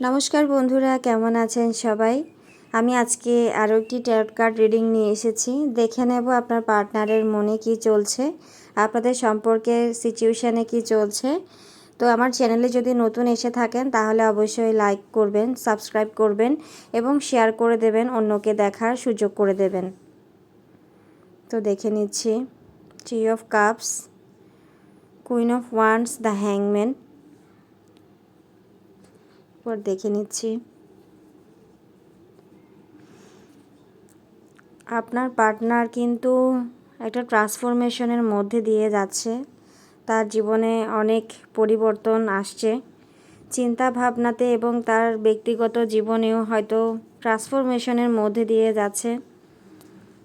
নমস্কার বন্ধুরা, কেমন আছেন সবাই? আমি আজকে আরও একটি ট্যারট কার্ড রিডিং নিয়ে এসেছি। দেখে নেব আপনার পার্টনারের মনে কি চলছে, আপনাদের সম্পর্কের সিচুয়েশানে কি চলছে। তো আমার চ্যানেলে যদি নতুন এসে থাকেন তাহলে অবশ্যই লাইক করবেন, সাবস্ক্রাইব করবেন এবং শেয়ার করে দেবেন, অন্যকে দেখার সুযোগ করে দেবেন। তো দেখে নিচ্ছি। Three of cups, queen of wands, the হ্যাংম্যান। পর দেখে নিচ্ছি আপনার পার্টনার কিন্তু একটা ট্রান্সফরমেশনের মধ্যে দিয়ে যাচ্ছে। তার জীবনে অনেক পরিবর্তন আসছে চিন্তা ভাবনাতে এবং তার ব্যক্তিগত জীবনেও হয়তো ট্রান্সফরমেশনের মধ্যে দিয়ে যাচ্ছে।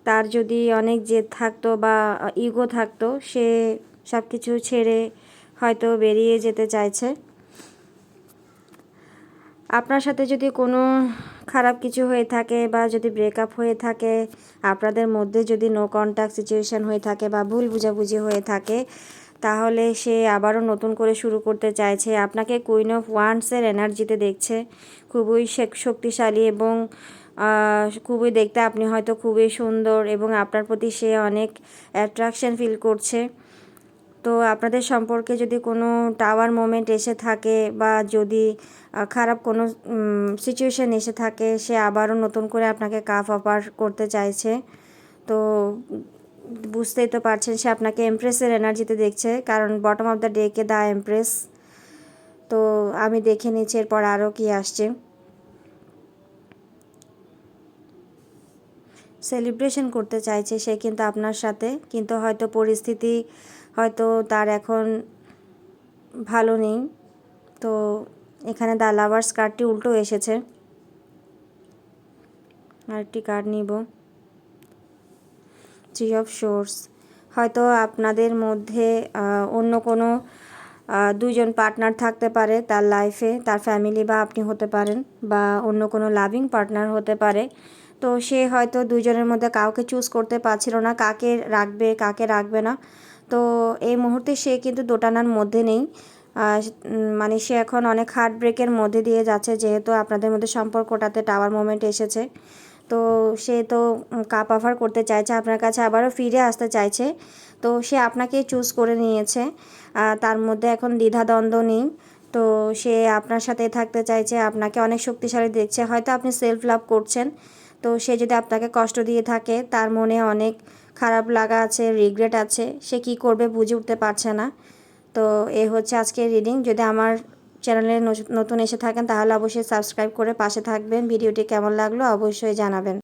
তার যদি অনেক জেদ থাকতো বা ইগো থাকতো, সে সব কিছু ছেড়ে হয়তো বেরিয়ে যেতে চাইছে। আপনার সাথে যদি কোনো খারাপ কিছু হয়ে থাকে বা যদি ব্রেকআপ হয়ে থাকে, আপনাদের মধ্যে যদি নো কন্ট্যাক্ট সিচুয়েশান হয়ে থাকে বা ভুল বুঝাবুঝি হয়ে থাকে, তাহলে সে আবারও নতুন করে শুরু করতে চাইছে। আপনাকে কুইন অফ ওয়ান্ডসের এনার্জিতে দেখছে, খুবই শক্তিশালী এবং খুবই দেখতে আপনি হয়তো খুবই সুন্দর এবং আপনার প্রতি সে অনেক অ্যাট্রাকশন ফিল করছে। তো আপনাদের সম্পর্কে যদি কোনো টাওয়ার মোমেন্ট এসে থাকে বা যদি খারাপ কোনো সিচুয়েশান এসে থাকে, সে আবারও নতুন করে আপনাকে কাপ অফার করতে চাইছে। তো বুঝতেই তো পারছেন, সে আপনাকে এমপ্রেসের এনার্জিতে দেখছে, কারণ বটম অফ দ্য ডেকে দ্য এমপ্রেস। তো আমি দেখে নিচ্ছি এরপর আরও কি আসছে। সেলিব্রেশন করতে চাইছে সে কিন্তু আপনার সাথে, কিন্তু হয়তো পরিস্থিতি হয়তো তার এখন ভালো নেই। তো এখানে দ্য লাভার্স কার্ডটি উল্টো এসেছে। আরেকটি কার্ড নিব, থ্রি অফ সোর্স। হয়তো আপনাদের মধ্যে অন্য কোনো দুইজন পার্টনার থাকতে পারে তার লাইফে, তার ফ্যামিলি বা আপনি হতে পারেন, বা অন্য কোনো লাভিং পার্টনার হতে পারে। তো সে হয়তো দুইজনের মধ্যে কাউকে চুজ করতে পারছিল না, কাকে রাখবে কাকে রাখবে না। তো এই মুহূর্তে সে কিন্তু দোটানার মধ্যে নেই, মানে সে এখন অনেক হার্ট ব্রেকের মধ্যে দিয়ে যাচ্ছে, যেহেতু আপনাদের মধ্যে সম্পর্কটাতে টাওয়ার মোমেন্ট এসেছে। তো সে তো কাপ অফার করতে চাইছে আপনার কাছে, আবারও ফিরে আসতে চাইছে। তো সে আপনাকে চুজ করে নিয়েছে, তার মধ্যে এখন দ্বিধাদ্বন্দ্ব নেই। তো সে আপনার সাথে থাকতে চাইছে, আপনাকে অনেক শক্তিশালী দেখছে। হয়তো আপনি সেলফ লাভ করছেন, তো সে যদি আপনাকে কষ্ট দিয়ে থাকে, তার মনে অনেক খারাপ লাগা আছে, রিগ্রেট আছে, সে কি করবে বুঝে উঠতে পারছে না। তো এ হচ্ছে আজকের রিডিং। যদি আমার চ্যানেলে নতুন এসে থাকেন তাহলে অবশ্যই সাবস্ক্রাইব করে পাশে থাকবেন। ভিডিওটি কেমন লাগলো অবশ্যই জানাবেন।